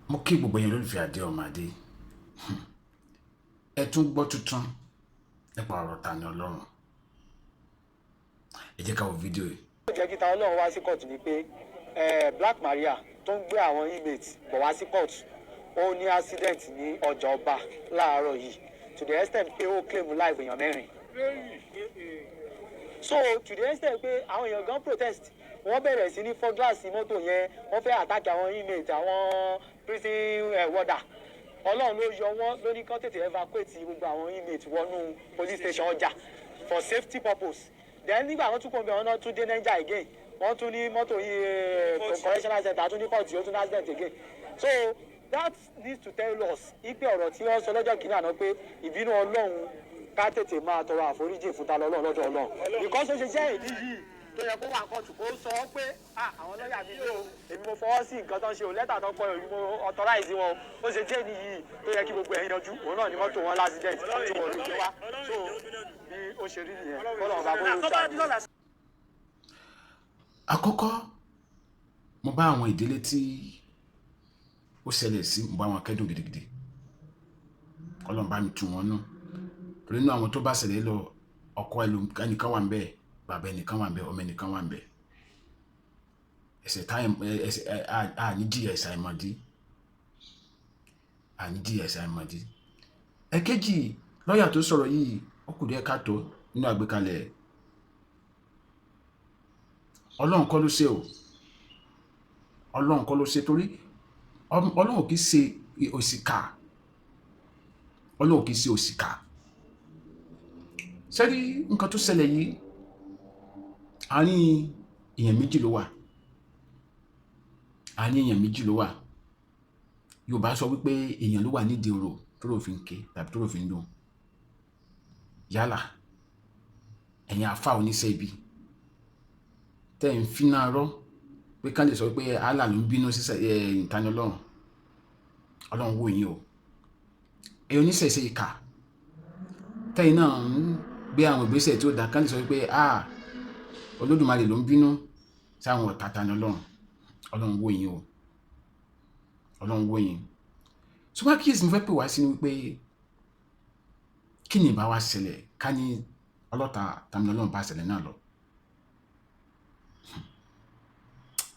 mo kí gbogbo yẹn lólùfẹ́ adé ọmọdé ẹ tún gbọ́ tuntun nípa ọ̀rọ̀ Tani Ọlọ́run. Ẹ jẹ́ ká wo fídíò yìí. ó jẹ́ kí Tani Ọlọ́run wá sí kóòtù ni pé Black Maria tó ń gbé àwọn inmates bọ̀ wá sí kóòtù ó ní accident ní ọjà ọba láàárọ̀ yìí to the extent pé ó claim life èèyàn mẹ́rin. So to the extent pé àwọn èèyàn gan protest wọ́n bẹ̀rẹ̀ sí ní fọ́ gíláàsì mọ́tò yẹn wọ́n fẹ́ attack àwọn inmates àwọn prison warder. Ọlọ́run ló yọ wọ́n lórí kán tètè evacuate gbogbo àwọn inmates wọnú police station ọjà for safety purpose. Then nígbà wọ́n tún kọ́ bẹ́ẹ̀ wọ́n náà tún dé Niger again wọ́n tún ní mọ́tò yìí correctional center tún ní court ó tún ní accident again. So that needs to tell us ipe ọ̀rọ̀ tí wọ́n sọ lọ́jọ́ kìíní àná pé ìbínú Ọlọ́run ká tètè máa tọrọ àforíjì fún ta lọ́lọ́run lọ́dọ̀ Ọlọ́run. Because ó ṣe jẹ́ ìdí yìí tó yẹ kó wà kóòtù kó sọ pé àwọn lọ́ọ̀yà mi ló èmi mo fọwọ́ sí nǹkan tó ń ṣe ò lẹ́tà tó pọ̀ èmi mo authorize wọn ó ṣe jẹ́ nìyí tó yẹ kí gbogbo ẹ̀ yanjú òun náà ni mọ́tò wọn l'accident tí wọ́n lè gbé wá so bí ó ṣe rí nìyẹn kọ́lọ̀ ọ̀gá bó ló ṣàlùyẹ. Àkọ́kọ́ mo bá àwọn ìdílé tí ó ṣẹlẹ̀ sí mo bá wọn kẹ́dùn gidigidi Ọlọ́run bá mi tù wọ́n nú torí inú àwọn tó bá ṣẹlẹ̀ lọ ọkọ ẹnìkan wà ń bẹ́ẹ̀ bàbá ẹnìkan wà ń bẹ́ẹ̀ ọmọ ẹnìkan wà ń bẹ́ẹ̀ ẹ̀ṣẹ̀ àníjìyà ẹ̀ṣẹ̀ àìmọ̀dí ẹ̀kejì lọ́ọ̀yà tó sọ̀rọ̀ yìí ó kù díẹ̀ káàtó nínú àgbékalẹ̀ Ọlọ́run kọ́ ló ṣe o Ọlọ́run kọ́ ló ṣe torí Ọlọ́run kì í ṣe òṣìkà Ọlọ́run kì í ṣe òṣìkà sẹ́rí nǹkan tó ṣẹlẹ̀ yìí àárín èèyàn méjì ló wà Yorùbá sọ wípé èèyàn ló wà nídìí orò tó rò fi ń ké tàbí tó rò fi ń dùn yálà ẹ̀yin àfà oníṣẹ́ ibi tẹ́ ń finá rọ́ pé ká lè sọ pé Allah ló ń bínú sí Tani Ọlọ́run wò yín o ẹ̀yin oníṣẹ̀ṣe ìkà tẹ́yìn náà ń gbé àwọn ìgbésẹ̀ tí ó dá ká lè sọ pé Olódùmarè ló ń bínú sáwọn ọ̀tá Tani Ọlọ́run wò yín o Ọlọ́run wò yín ṣùgbọ́n kíyèsí mo fẹ́ pè wá sínú wípé kí ni ìbá wa ṣẹlẹ̀ ká ní ọlọ́ta Tani Ọlọ́run bá ṣẹlẹ̀ náà lọ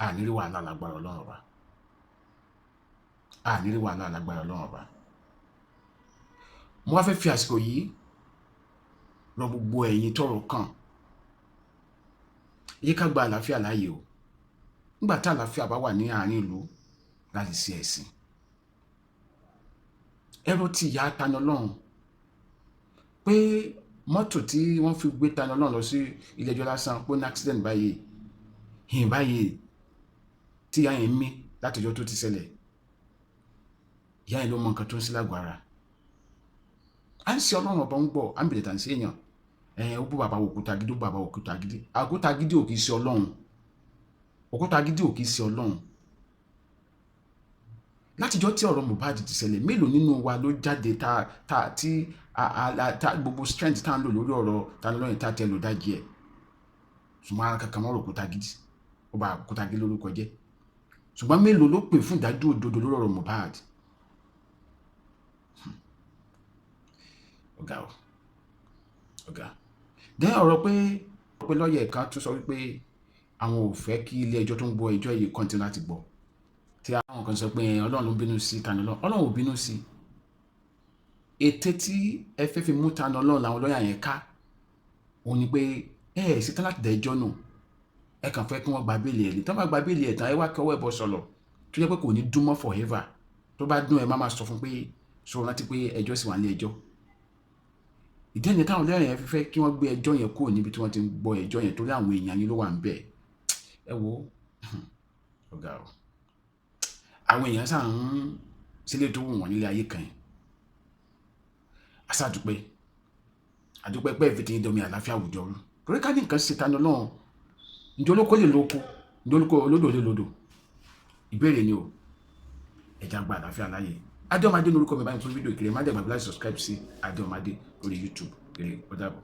àníri wàhálà lágbára Ọlọ́run ọba mo wá fẹ́ fi àsìkò yìí rọ gbogbo ẹ̀yin tọ́rọ̀ kàn yí ká gba àlàáfíà láàyè o nígbà tí àlàáfíà bá wà ní àárín ìlú láti ṣe ẹ̀sìn ẹ̀rọ tí ìyá Tani Ọlọ́run pé mọ́tò tí wọ́n fi gbé Tani Ọlọ́run lọ sí ilé ẹjọ́ lásán pé ní accident báyìí tí ìyá yẹn mí látọjọ́ tó ti ṣẹlẹ̀ ìyá yẹn ló mọ nǹkan tó ń sí lágọ̀ọ́ ara à ń ṣe Ọlọ́run ọba ń gbọ́ à ń bèrè tà ń ṣe èèyàn ó bú bàbá òkúta gidi ó bàbá òkúta gidi àkúta gidi ò kì í ṣe Ọlọ́run òkúta gidi ò kì í ṣe Ọlọ́run látijọ́ tí ọ̀rọ̀ Mohbad ti ṣẹlẹ̀ mélòó nínú wa ló jáde tí gbogbo strength tá ń lò lórí ọ̀rọ̀ Tani Ọlọ́run tá tẹ lò dájí ẹ̀ ṣùgbọ́n ara kankan mọ́rọ̀ òkúta gidi ó bá òkúta gidi lórúkọ jẹ́ ṣùgbọ́n mélòó ló pè fún ìdájọ́ òdodo lórí ọ̀rọ̀ Mohbad ọ̀gá dẹ́ ọ̀rọ̀ pé lọ́ọ̀yà kan tún sọ wípé àwọn ò fẹ́ kí ilé ẹjọ́ tó ń gbọ́ ẹjọ́ yìí kọ́ńtínú láti gbọ́ tí àwọn kan sọ pé Ọlọ́run ló bínú sí Tani Ọlọ́run ò bínú sí ète tí ẹ fẹ́ fi mú Tani Ọlọ́run làwọn lọ́ọ̀yà yẹn ká òun ni pé ṣetán láti dá ẹjọ́ nù ẹ kàn fẹ́ kí wọ́n gba béèlì ẹ̀ ní tí wọ́n bá gba béèlì ẹ̀ tán ẹ wá kí ọwọ́ ẹ̀ bọ́ sọ̀lọ̀ tó yẹ pé kò ní dún mọ́ forever tó bá dún ẹ má máa sọ fún pé sọ rántí pé ẹjọ́ sì wà ní ẹjọ́ ìdí ẹ̀yìn táwọn lẹ́rìn yẹn fẹ́ kí wọ́n gbé ẹjọ́ yẹn kúrò níbi tí wọ́n ti ń gbọ́ ẹjọ́ yẹn torí àwọn èèyàn yín ló wà ń bẹ̀ ẹ wo ọ̀gá o àwọn èèyàn sáà ń sílé tó wù wọ́n nílé ayé kan yẹn àdúpẹ́ pé ìfìtì yín domi àláfíà àwùjọ rú torí ká ní nǹkan ṣe Tani Ọlọ́run ǹjẹ́ olóko lè lóko ǹjẹ́ olódò lè lódò ìbéèrè ni o ẹja gba àláfíà láàyè Adéọmọdé lórúkọ mi báyìí fún fídíò ìkìlẹ̀ má dẹ̀ gbàgbé láti subscribe sí Adéọmọdé lórí YouTube kiri ó dàbọ̀.